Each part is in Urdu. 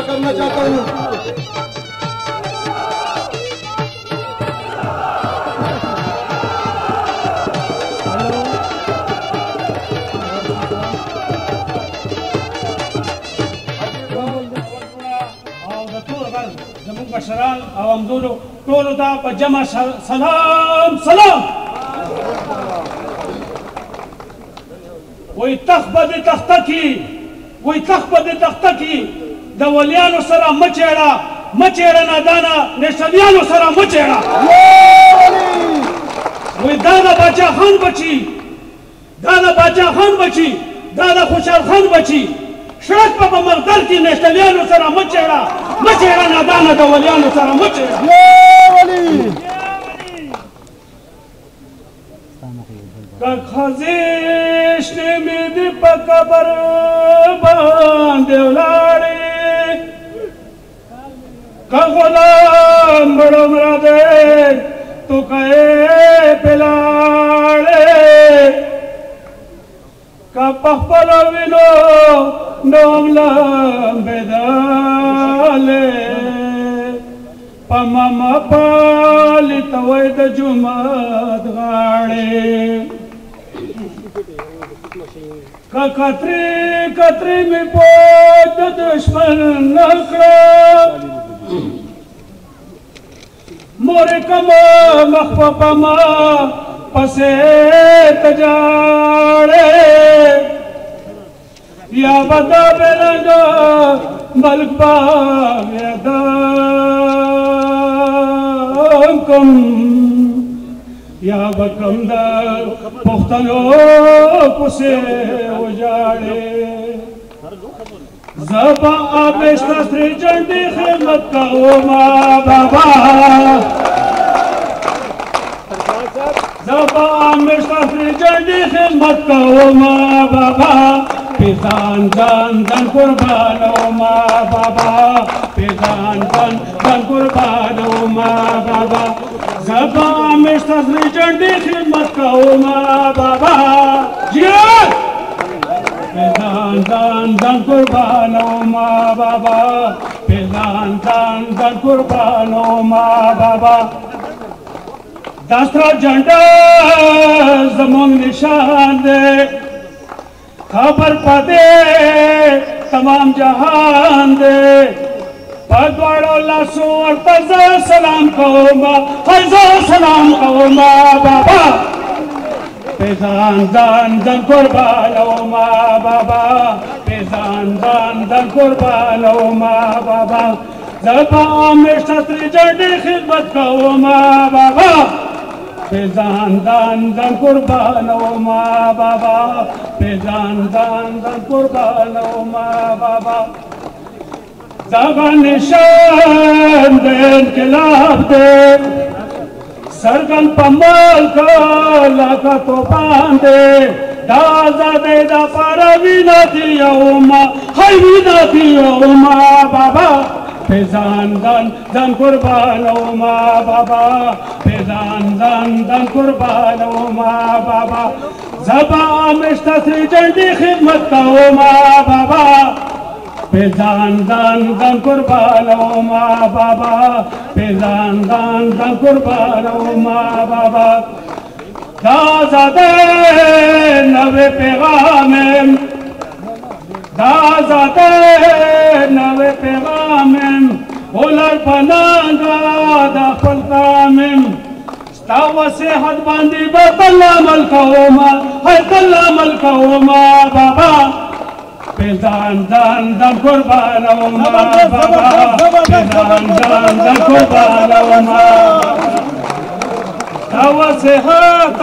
کرنا چاہتا ہوں مشران او امدورو ټولو ته په جمع سلام سلام وی تخ به دې تخته کی وی تخ به دې تخته کی د ولیانو سره مه چېړه نادانه نیشنلیانو سره مه چېړه وی دا د باچا خان بچي دا د خوشحال خان بچي شرک په مغدر کې نیشنلیانو سره مه چېړه نادانه د ولیانو سره مه چېړه که خزیشتې مې دې په قبر باندې ولاړې که غلام بړومره دی تو که یې پې لاړې که په خپلو وینو نوم لمبېدلې په ماما پالې ته وایي د جومات غاړې که کترې مې پوج د دشمن نه کړه مورې کمه مخ په ما پسې ته جاړې یا به دا بېرنګه ملک باغ یادم کم یا به کم د پښتنو پسې وژاړې زه به همیشه سرې جنډې خدمت کومه بابا زه به همیشه سرې جنډې خدمت کومه بابا پې ځان قربانومه بابا پې ځان قربانومه بابا زه به همیشه سرې جنډې خدمت کومه بابا جیان پې ځان قربانومه بابا پې ځان قربانومه بابا دا سره جنډه زموږ نشان دی خبر پدے تمام جہان دے پدوڑو لاسو ورطا سلام کوما سلام کوما بابا پیزان دان قربانوما بابا پیزان دان قربانوما بابا زبا ہمیشہ سری جنڈی خدمت کوما بابا پیزان دان قربانوما بابا پیزان دان قربانوما بابا زبا نشان دے انقلاب دے سرگن پمال کا لاکا تو باندے دا آزادے دا پارا وینا دیوما ہائی وینا دیوما بابا پیزان دان قربانوما بابا پیزان دان قربانوما بابا زبا ہمیشہ سری جنڈی خدمت کوما بابا پیزان دان قربانوما بابا پیزان دان قربانوما بابا دا آزادے نوے پیغامم دا آزادے نوے پیغامم اولر پنانگا دا خلقامم ستا وسیحت باندی بطل عمل کوما حیطل عمل کوما بابا پیزان دان قربانوما بابا پیزان دان قربانوما ستا وسیحت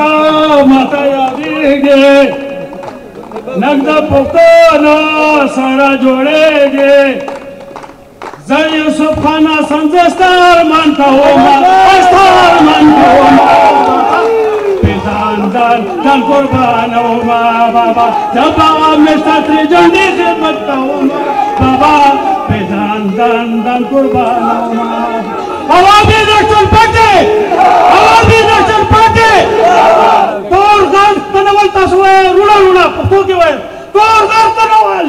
ماتا یادیگے نگدا پختانا سارا جوڑے گے زر یوسف خانہ سنزستار من کہوما پیزان دان قربانوما بابا جب ہمیشہ سری جنڈی خدمت کہوما بابا پیزان دندان قربان عوامی نیشنل پارٹی تور غاز تنول تسوے روڑا روڑا پختو کے وے تور غاز تنول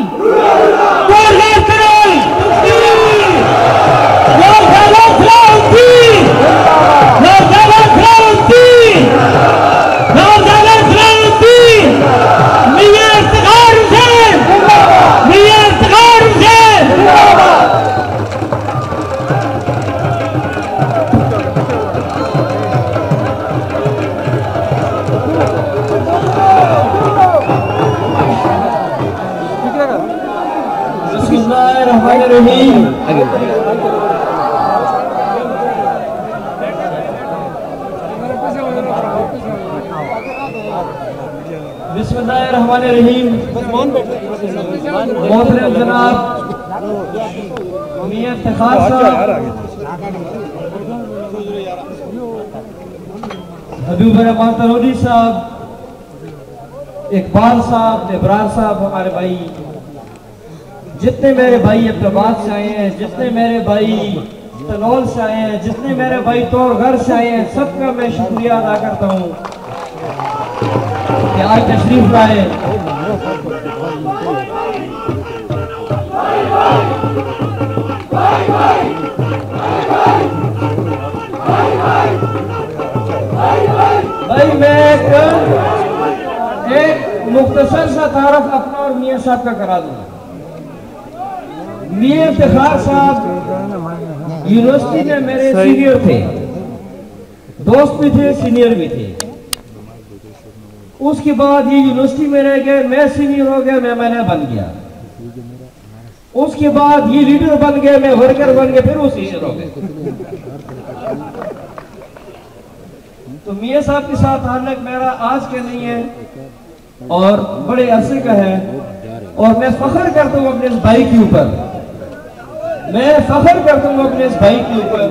بسم اللہ الرحمن الرحیم. محترم جناب میاں افتخار صاحب، حبیب الرحمان ترودی صاحب، اقبال صاحب، ابرار صاحب، ہمارے بھائی، جتنے میرے بھائی عبدالآباد سے آئے ہیں، جتنے میرے بھائی تنول سے آئے ہیں، جتنے میرے بھائی تور گھر سے آئے ہیں، سب کا میں شکریہ ادا کرتا ہوں کہ آج تشریف لائے. بھائی میں ایک مختصر سا تعارف اپنا اور میاں صاحب کا کرا دوں. میاں افتخار صاحب یونیورسٹی میں میرے سینئر تھے، دوست بھی تھے، سینئر بھی تھے. اس کے بعد یہ یونیورسٹی میں رہ گئے، میں سینئر ہو گیا، میں نے بن گیا. اس کے بعد یہ لیڈر بن گئے، میں ورکر بن گئے، پھر وہ سینئر ہو گئے. تو میاں صاحب کے ساتھ تعلق میرا آج کا نہیں ہے اور بڑے عرصے کا ہے، اور میں فخر کرتا ہوں اپنے اس بھائی کے اوپر، میں فخر کرتا ہوں اپنے اس بھائی کے اوپر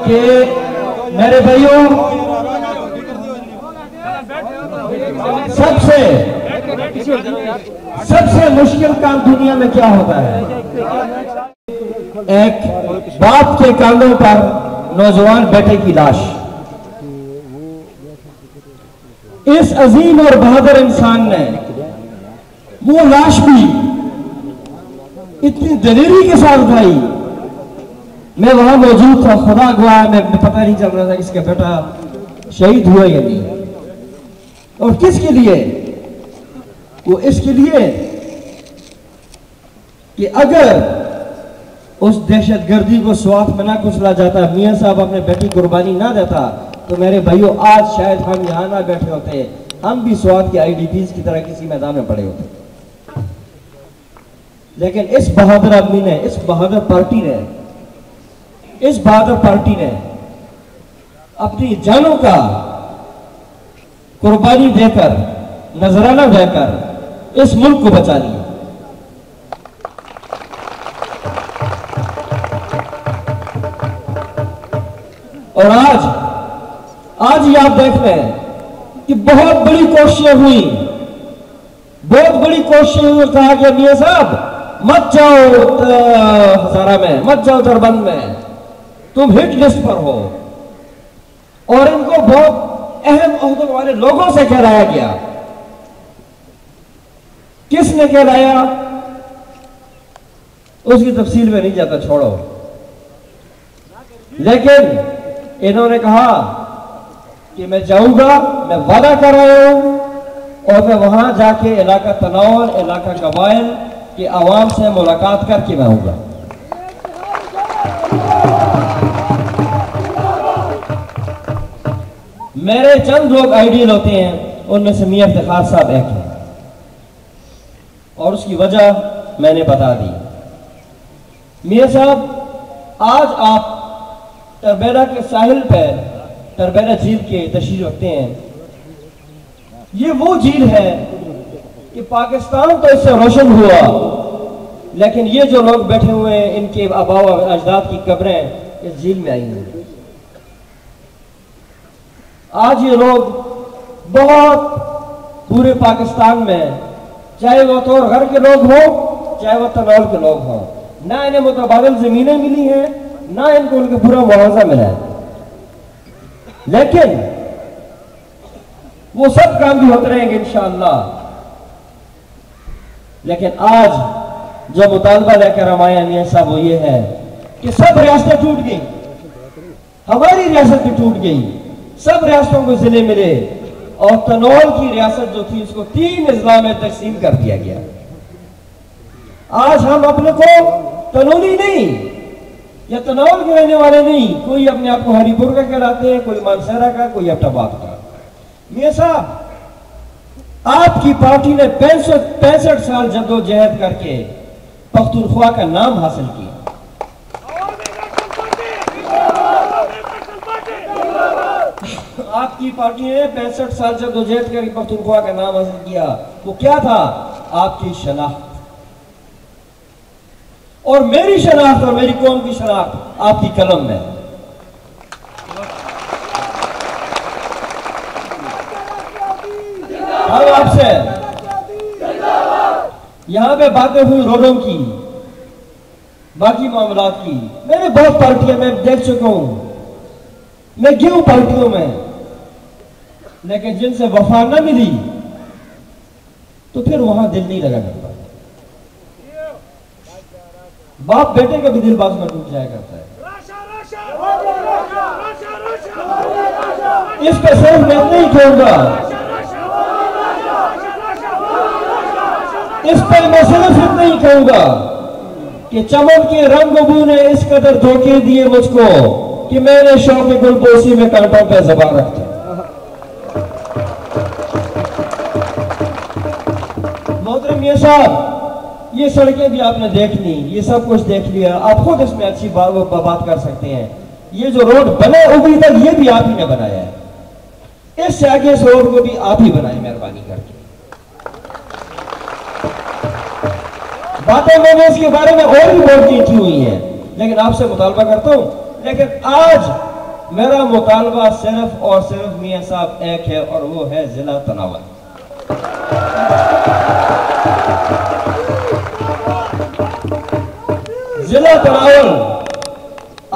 کہ میرے بھائیوں، سب سے مشکل کام دنیا میں کیا ہوتا ہے؟ ایک باپ کے کاندھوں پر نوجوان بیٹے کی لاش. اس عظیم اور بہادر انسان نے وہ لاش بھی اتنی دلیری کے ساتھ اٹھائی. میں وہاں موجود تھا، خدا گواہ میں پتہ نہیں چل رہا تھا اس کا بیٹا شہید ہوا یا نہیں. اور کس کے لیے؟ وہ اس کے لیے کہ اگر اس دہشت گردی کو سوات میں نہ کچلا جاتا، میاں صاحب اپنے بیٹی قربانی نہ دیتا، تو میرے بھائیوں آج شاید ہم یہاں نہ بیٹھے ہوتے، ہم بھی سوات کے آئی ڈی پیز کی طرح کسی میدان میں پڑے ہوتے. لیکن اس بہادر آدمی نے، اس بہادر پارٹی نے اپنی جانوں کا قربانی دے کر، نذرانہ دے کر اس ملک کو بچا لیا. اور آج یہ آپ دیکھ رہے ہیں کہ بہت بڑی کوششیں ہوئی، کہا کہ میاں صاحب مت جاؤ ہزارہ میں، مت جاؤ دربند میں، تم ہٹ لسٹ پر ہو. اور ان کو بہت اہم عہدوں والے لوگوں سے کہلایا گیا. کس نے کہلایا اس کی تفصیل میں نہیں جاتا، چھوڑو. لیکن انہوں نے کہا کہ میں جاؤں گا، میں وعدہ کر رہا ہوں، اور میں وہاں جا کے علاقہ تنول، علاقہ قبائل کے عوام سے ملاقات کر کے میں آؤں گا. میرے چند لوگ آئیڈیل ہوتے ہیں، ان میں سے میاں افتخار صاحب ایک ہیں، اور اس کی وجہ میں نے بتا دی. میاں صاحب آج آپ تربیرہ کے ساحل پہ، تربیرہ جھیل کے تشریف رکھتے ہیں. یہ وہ جھیل ہے کہ پاکستان تو اس سے روشن ہوا، لیکن یہ جو لوگ بیٹھے ہوئے ہیں ان کے آباء و اجداد کی قبریں اس جھیل میں آئی ہیں. آج یہ لوگ بہت پورے پاکستان میں چاہے وہ طور گھر کے لوگ ہوں چاہے وہ تنول کے لوگ ہوں، نہ انہیں متبادل زمینیں ملی ہیں نہ ان کو ان کا پورا معاوضہ ملا ہے، لیکن وہ سب کام بھی ہوتے رہیں گے انشاءاللہ۔ لیکن آج جو مطالبہ لے کر ہم آئے ہیں میاں صاحب وہ یہ ہے کہ سب ریاستیں ٹوٹ گئی، ہماری ریاست بھی ٹوٹ گئی، سب ریاستوں کو ضلع ملے اور تنول کی ریاست جو تھی اس کو 3 اضلاع میں تقسیم کر دیا گیا۔ آج ہم اپنے کو تنولی نہیں یا تنول کے رہنے والے نہیں، کوئی اپنے آپ کو ہری پور کا کہلاتے ہیں، کوئی مانسہرہ کا، کوئی اپٹاباد کا۔ میاں صاحب آپ کی پارٹی نے 65 سال جدوجہد کر کے پختونخوا کا نام حاصل کیا، آپ کی پارٹی نے 65 سال جدوجہد کر کے پختونخوا کا نام حاصل کیا۔ وہ کیا تھا؟ آپ کی شناخت، اور میری شناخت اور میری قوم کی شناخت آپ کی قلم میں۔ ہم آپ سے یہاں پہ باتیں ہوئی روڈوں کی، باقی معاملات کی، میں نے بہت پارٹیاں میں دیکھ چکا ہوں، میں گیا ہوں پارٹیوں میں، لیکن جن سے وفا نہ ملی تو پھر وہاں دل نہیں لگا کرتا۔ باپ بیٹے کا بھی دل باز میں ٹوٹ جایا کرتا ہے۔ اس پہ صرف میں نہیں کہوں گا، اس پر میں صرف اتنا ہی کہوں گا کہ چمن کے رنگ و بو نے اس قدر دھوکے دیے مجھ کو کہ میں نے شوق گل پوسی میں کانٹوں پہ زبان رکھتا۔ محترم میاں صاحب، یہ سڑکیں بھی آپ نے دیکھ لی، یہ سب کچھ دیکھ لیا، آپ خود اس میں اچھی بات کر سکتے ہیں۔ یہ جو روڈ بنے ابھی تک یہ بھی آپ ہی نے بنایا ہے، اس سے آگے اس روڈ کو بھی آپ ہی بنائیں مہربانی کر کے۔ باتیں میں نے اس کے بارے میں اور بھی بہت کی ہوئی ہیں، لیکن آپ سے مطالبہ کرتا ہوں، لیکن آج میرا مطالبہ صرف اور صرف میاں صاحب ایک ہے، اور وہ ہے ضلع تناول۔ ضلع تناول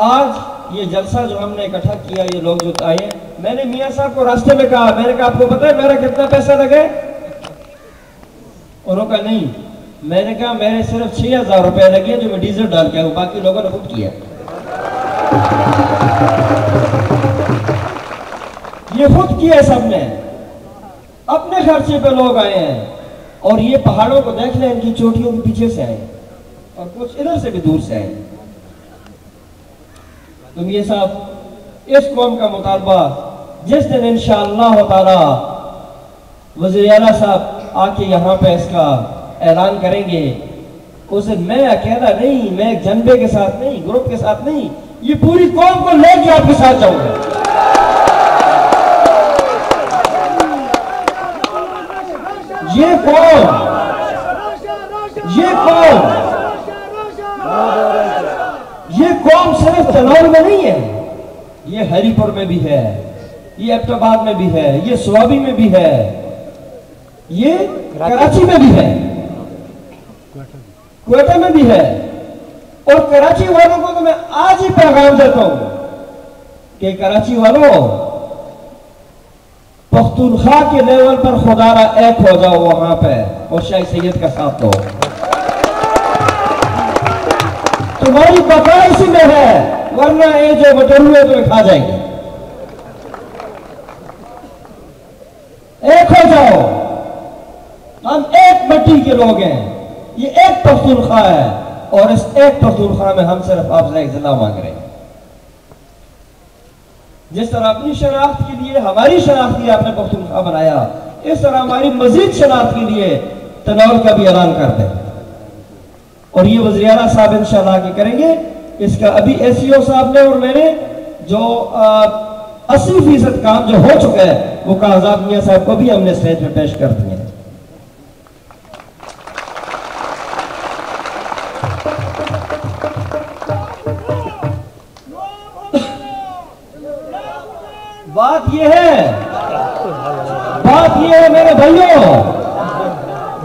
آج یہ جلسہ جو ہم نے اکٹھا کیا، یہ لوگ جو آئے ہیں، میں نے میاں صاحب کو راستے میں کہا، میں نے کہا آپ کو پتہ ہے میرا کتنا پیسہ لگے؟ انہوں نے کہا نہیں۔ میں نے کہا میرے صرف 6000 روپے لگے جو میں ڈیزل ڈال کے آؤں، باقی لوگوں نے خود کیا۔ یہ خود کیا سب نے، اپنے خرچے پہ لوگ آئے ہیں، اور یہ پہاڑوں کو دیکھ لیں، ان کی چوٹیوں کے پیچھے سے آئے اور کچھ ادھر سے بھی دور سے آئے۔ تم یہ صاحب اس قوم کا مطالبہ جس دن انشاءاللہ تعالی وزیر اعلیٰ صاحب آ کے یہاں پہ اس کا اعلان کریں گے، اس دن میں اکیلا نہیں، میں ایک جنبے کے ساتھ نہیں، گروپ کے ساتھ نہیں، یہ پوری قوم کو لے کے آپ کے ساتھ جاؤں گا۔ یہ قوم صرف تنور میں نہیں ہے، یہ ہری پور میں بھی ہے، یہ اپٹاباد میں بھی ہے، یہ سوابی میں بھی ہے، یہ کراچی میں بھی ہے، کوئٹہ میں بھی ہے۔ اور کراچی والوں کو تو میں آج ہی پیغام دیتا ہوں کہ کراچی والوں، پختونخوا کے لیول پر خدا را ایک ہو جاؤ وہاں پہ، اور شاہ سید کا ساتھ دو۔ تمہاری بقا اسی میں ہے، ورنہ یہ جو بٹروے تو کھا جائیں گے۔ ایک ہو جاؤ، ہم ایک مٹی کے لوگ ہیں، یہ ایک پختونخوا ہے، اور اس ایک پختونخوا میں ہم صرف آپ سے ایک ضلع مانگ رہے ہیں۔ جس طرح اپنی شناخت کے لیے، ہماری شناخت کے لیے آپ نے پختونخوا بنایا، اس طرح ہماری مزید شناخت کے لیے تنور کا بھی اعلان کر دیں، اور یہ وزیر اعلیٰ صاحب انشاءاللہ آگے کریں گے۔ اس کا ابھی ایس ای او صاحب نے اور میں نے جو 80% کام جو ہو چکا ہے وہ کاغذات میاں صاحب کو بھی ہم نے اسٹیج پہ پیش کر دیے ہیں۔ بات یہ ہے میرے بھائیوں،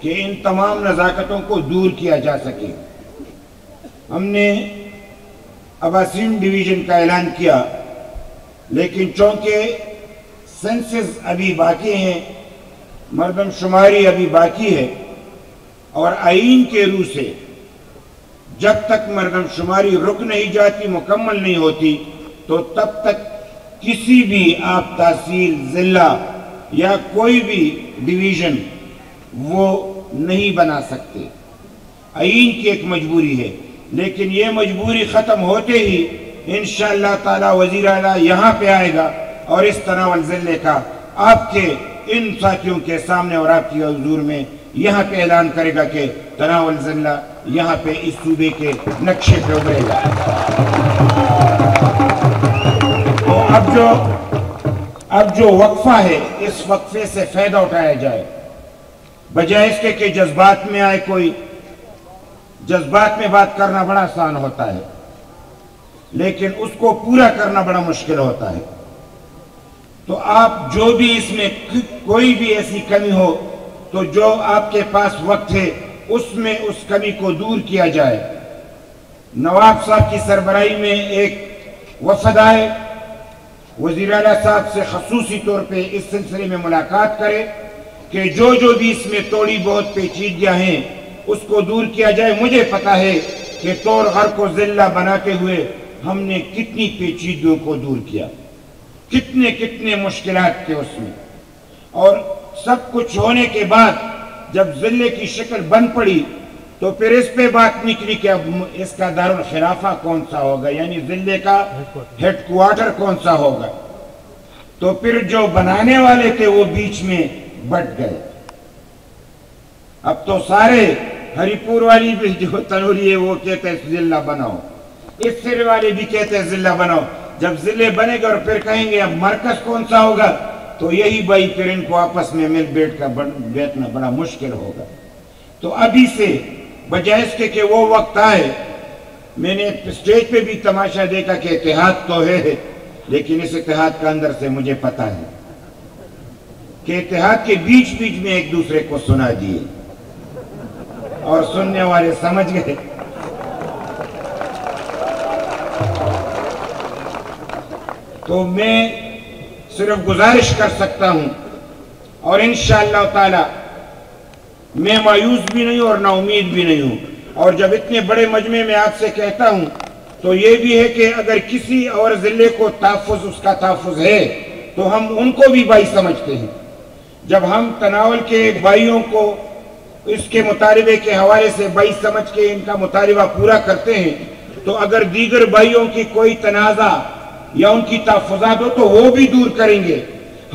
کہ ان تمام نزاکتوں کو دور کیا جا سکے۔ ہم نے اباسین ڈویژن کا اعلان کیا، لیکن چونکہ سینسز ابھی باقی ہیں، مردم شماری ابھی باقی ہے، اور آئین کے روح سے جب تک مردم شماری رک نہیں جاتی، مکمل نہیں ہوتی، تو تب تک کسی بھی آپ تحصیل، ضلع یا کوئی بھی ڈویژن وہ نہیں بنا سکتے۔ آئین کی ایک مجبوری ہے، لیکن یہ مجبوری ختم ہوتے ہی انشاءاللہ تعالی وزیر اعلیٰ یہاں پہ آئے گا اور اس تناول ضلع کا آپ کے ان ساتھیوں کے سامنے اور آپ کی حضور میں یہاں پہ اعلان کرے گا کہ تناول ضلع یہاں پہ اس صوبے کے نقشے پہ ابھرے گا۔ تو اب جو وقفہ ہے، اس وقفے سے فائدہ اٹھایا جائے، بجائے اس کے کہ جذبات میں آئے کوئی۔ جذبات میں بات کرنا بڑا آسان ہوتا ہے، لیکن اس کو پورا کرنا بڑا مشکل ہوتا ہے۔ تو آپ جو بھی اس میں کوئی بھی ایسی کمی ہو تو جو آپ کے پاس وقت ہے اس میں اس کمی کو دور کیا جائے۔ نواب صاحب کی سربراہی میں ایک وفد آئے، وزیر اعلیٰ صاحب سے خصوصی طور پہ اس سلسلے میں ملاقات کرے کہ جو بھی اس میں تھوڑی بہت پیچیدگیاں ہیں اس کو دور کیا جائے۔ مجھے پتا ہے کہ طور غر کو ضلع بناتے ہوئے ہم نے کتنی پیچیدگیوں کو دور کیا، کتنے مشکلات تھے اس میں، اور سب کچھ ہونے کے بعد جب ضلع کی شکل بن پڑی تو پھر اس پہ بات نکلی کہ اب اس کا دارالخلافہ کون سا ہوگا، یعنی ضلع کا ہیڈ کوارٹر کون سا ہوگا۔ تو پھر جو بنانے والے تھے وہ بیچ میں بٹ گئے۔ اب تو سارے ہری پور والی بھی جو تنوری ہے وہ کہتے ہیں ضلع بناؤ، اس سرے والے بھی کہتے ہیں ضلع بناؤ۔ جب ضلع بنے گا اور پھر کہیں گے اب مرکز کون سا ہوگا، تو یہی بھائی پھر ان کو آپس میں مل بیٹھنا بڑا مشکل ہوگا۔ تو ابھی سے بجائے اس کے کہ وہ وقت آئے، میں نے اسٹیج پہ بھی تماشا دیکھا کہ اتحاد تو ہے، لیکن اس اتحاد کا اندر سے مجھے پتا ہے کہ اتحاد کے بیچ میں ایک دوسرے کو سنا دیے اور سننے والے سمجھ گئے۔ تو میں صرف گزارش کر سکتا ہوں، اور انشاءاللہ تعالی میں مایوس بھی نہیں اور نا امید بھی نہیں ہوں، اور جب اتنے بڑے مجمع میں آپ سے کہتا ہوں تو یہ بھی ہے کہ اگر کسی اور ضلع کو تحفظ، اس کا تحفظ ہے تو ہم ان کو بھی بھائی سمجھتے ہیں۔ جب ہم تناول کے بھائیوں کو اس کے مطالبے کے حوالے سے بھائی سمجھ کے ان کا مطالبہ پورا کرتے ہیں، تو اگر دیگر بھائیوں کی کوئی تنازع یا ان کی تحفظات ہو تو وہ بھی دور کریں گے۔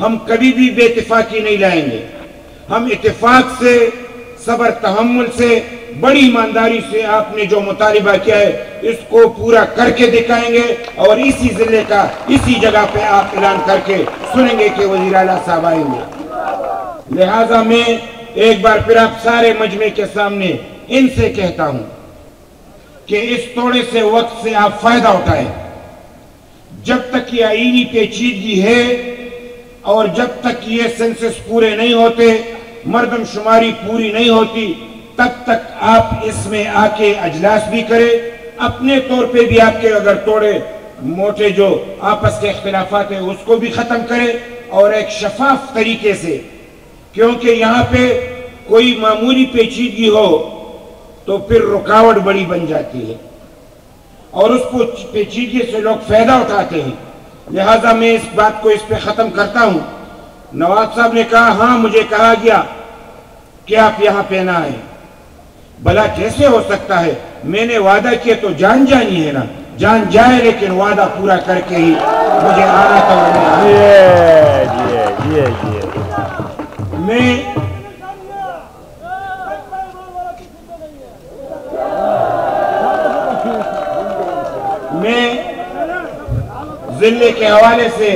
ہم کبھی بھی بے اتفاقی نہیں لائیں گے، ہم اتفاق سے، صبر تحمل سے، بڑی ایمانداری سے آپ نے جو مطالبہ کیا ہے اس کو پورا کر کے دکھائیں گے، اور اسی ضلع کا اسی جگہ پہ آپ اعلان کر کے سنیں گے کہ وزیر اعلیٰ صاحب آئیں گے۔ لہٰذا میں ایک بار پھر آپ سارے مجمع کے سامنے ان سے کہتا ہوں کہ اس تھوڑے سے وقت سے آپ فائدہ اٹھائیں۔ جب تک یہ آئینی پیچیدگی ہے اور جب تک یہ سینسس پورے نہیں ہوتے، مردم شماری پوری نہیں ہوتی، تب تک آپ اس میں آ کے اجلاس بھی کریں، اپنے طور پہ بھی آپ کے اگر توڑے موٹے جو آپس کے اختلافات ہیں اس کو بھی ختم کریں، اور ایک شفاف طریقے سے، کیونکہ یہاں پہ کوئی معمولی پیچیدگی ہو تو پھر رکاوٹ بڑی بن جاتی ہے اور اس کو پیچیدگی سے لوگ فائدہ اٹھاتے ہیں۔ لہٰذا میں اس بات کو اس پہ ختم کرتا ہوں۔ نواب صاحب نے کہا ہاں مجھے کہا گیا کہ آپ یہاں پہ نہ آئیں۔ بھلا کیسے ہو سکتا ہے؟ میں نے وعدہ کیا تو جان جانی ہے نا، جان جائے لیکن وعدہ پورا کر کے ہی مجھے آنا تھا۔ میں ضلع کے حوالے سے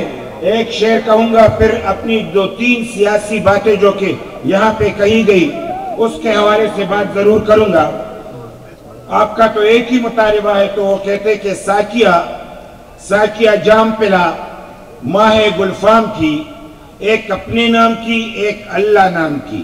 ایک شعر کہوں گا، پھر اپنی دو تین سیاسی باتیں جو کہ یہاں پہ کہی گئی اس کے حوالے سے بات ضرور کروں گا۔ آپ کا تو ایک ہی مطالبہ ہے، تو وہ کہتے کہ ساکیہ جام پلا ماہ گلفام کی، ایک اپنے نام کی ایک اللہ نام کی۔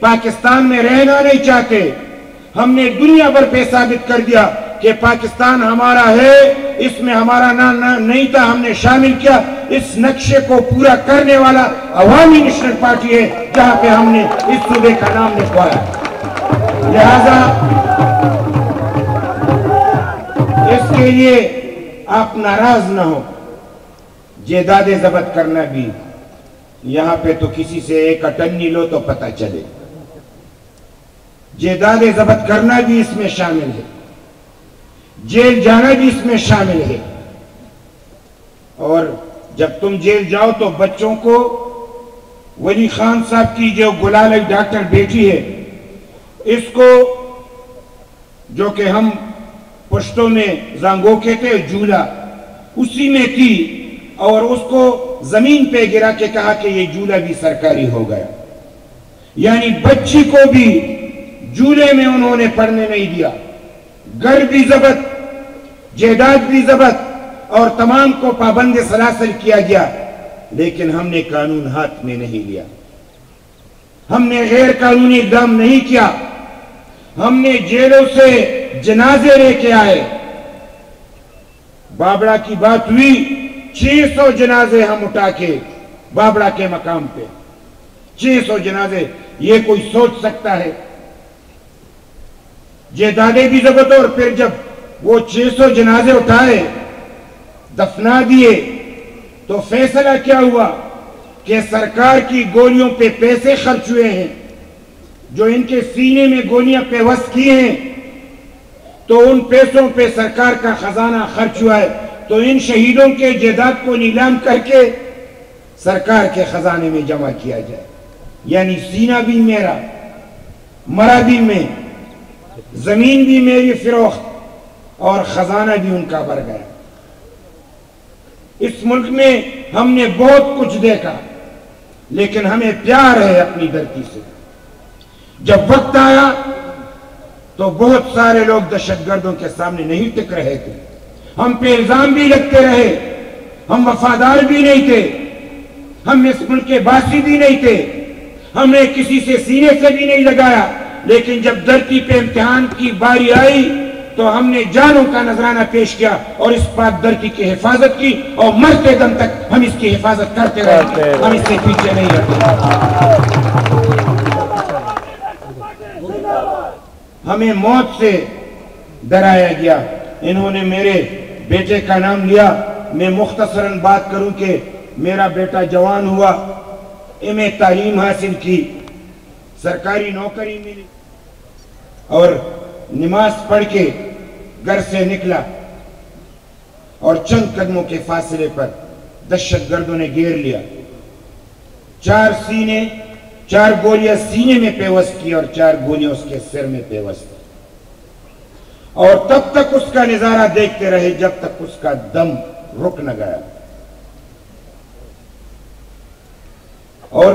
پاکستان میں رہنا نہیں چاہتے. ہم نے دنیا بھر پہ ثابت کر دیا کہ پاکستان ہمارا ہے, اس میں ہمارا نام نہیں تھا, ہم نے شامل کیا. اس نقشے کو پورا کرنے والا عوامی نیشنل پارٹی ہے جہاں پہ ہم نے اس صوبے کا نام لکھوایا. لہذا اس کے لیے آپ ناراض نہ ہو. جائیداد ضبط کرنا بھی, یہاں پہ تو کسی سے ایک اٹنی لو تو پتہ چلے. جائیداد ضبط کرنا بھی اس میں شامل ہے, جیل جانا بھی اس میں شامل ہے. اور جب تم جیل جاؤ تو بچوں کو ولی خان صاحب کی جو گلالئی ڈاکٹر بیٹی ہے, اس کو جو کہ ہم پشتوں میں زانگو کہتے ہیں, جھولا اسی میں تھی, اور اس کو زمین پہ گرا کے کہا کہ یہ جھولا بھی سرکاری ہو گیا. یعنی بچی کو بھی جھولے میں انہوں نے پڑھنے نہیں دیا. گھر بھی ضبط, جائیداد بھی ضبط, اور تمام کو پابند سلاسل کیا گیا. لیکن ہم نے قانون ہاتھ میں نہیں لیا, ہم نے غیر قانونی اقدام نہیں کیا. ہم نے جیلوں سے جنازے لے کے آئے. بابڑا کی بات ہوئی, 600 جنازے ہم اٹھا کے بابڑا کے مقام پہ, 600 جنازے. یہ کوئی سوچ سکتا ہے؟ جائیدادیں بھی ضبط, اور پھر جب وہ 600 جنازے اٹھائے, دفنا دیے, تو فیصلہ کیا ہوا کہ سرکار کی گولیوں پہ پیسے خرچ ہوئے ہیں, جو ان کے سینے میں گولیاں پیوست کی ہیں, تو ان پیسوں پہ سرکار کا خزانہ خرچ ہوا ہے. تو ان شہیدوں کے جائیداد کو نیلام کر کے سرکار کے خزانے میں جمع کیا جائے. یعنی سینہ بھی میرا, مرا بھی میں, زمین بھی میری فروخت, اور خزانہ بھی ان کا بھر گیا. اس ملک میں ہم نے بہت کچھ دیکھا, لیکن ہمیں پیار ہے اپنی دھرتی سے. جب وقت آیا تو بہت سارے لوگ دہشت گردوں کے سامنے نہیں ٹک رہے تھے. ہم پہ الزام بھی لگتے رہے, ہم وفادار بھی نہیں تھے, ہم اس ملک کے باسی بھی نہیں تھے, ہم نے کسی سے سینے سے بھی نہیں لگایا. لیکن جب دھرتی پہ امتحان کی باری آئی تو ہم نے جانوں کا نذرانہ پیش کیا, اور اس پاک دھرتی کی حفاظت کی, اور مرتے دم تک ہم اس کی حفاظت کرتے رہے. ہم اس سے پیچھے نہیں ہٹے. ہمیں موت سے ڈرایا گیا. انہوں نے میرے بیٹے کا نام لیا. میں مختصراً بات کروں کہ میرا بیٹا جوان ہوا, ایم.اے تعلیم حاصل کی, سرکاری نوکری ملی, اور نماز پڑھ کے گھر سے نکلا, اور چند قدموں کے فاصلے پر دہشت گردوں نے گھیر لیا. 4 گولیاں سینے میں پیوست کی, اور 4 گولیاں اس کے سر میں پیوست. اور تب تک اس کا نظارہ دیکھتے رہے جب تک اس کا دم رک نہ گیا. اور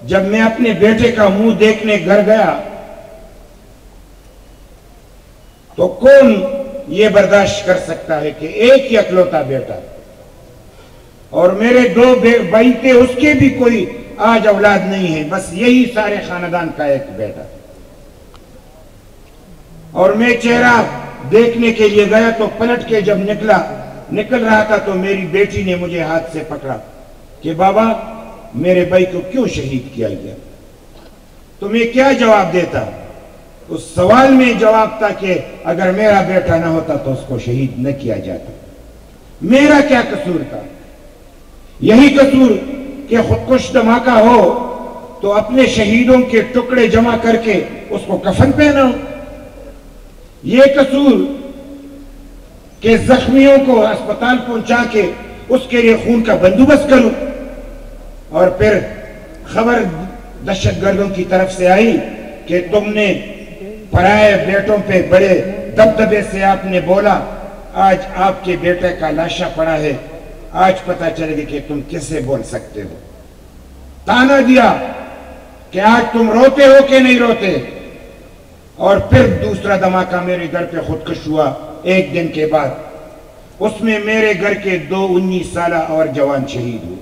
جب میں اپنے بیٹے کا منہ دیکھنے گھر گیا تو کون یہ برداشت کر سکتا ہے کہ ایک ہی اکلوتا بیٹا, اور میرے 2 بھائی تھے, اس کے بھی کوئی آج اولاد نہیں ہے, بس یہی سارے خاندان کا ایک بیٹا. اور میں چہرہ دیکھنے کے لیے گیا تو پلٹ کے جب نکل رہا تھا تو میری بیٹی نے مجھے ہاتھ سے پکڑا کہ بابا میرے بھائی کو کیوں شہید کیا گیا؟ تو میں کیا جواب دیتا؟ اس سوال میں جواب تھا کہ اگر میرا بیٹا نہ ہوتا تو اس کو شہید نہ کیا جاتا. میرا کیا قصور تھا؟ یہی قصور کہ خودکش دھماکہ ہو تو اپنے شہیدوں کے ٹکڑے جمع کر کے اس کو کفن پہناؤ. یہ قصور کہ زخمیوں کو اسپتال پہنچا کے اس کے لیے خون کا بندوبست کروں. اور پھر خبر دہشت گردوں کی طرف سے آئی کہ تم نے پرائے بیٹوں پہ بڑے دبدبے سے آپ نے بولا, آج آپ کے بیٹے کا لاشا پڑا ہے, آج پتہ چلے گی کہ تم کیسے بول سکتے ہو. تانا دیا کہ آج تم روتے ہو کہ نہیں روتے. اور پھر دوسرا دھماکہ میرے گھر پہ خودکش ہوا 1 دن کے بعد. اس میں میرے گھر کے 2 19 سالہ اور جوان شہید ہوئے.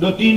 2-3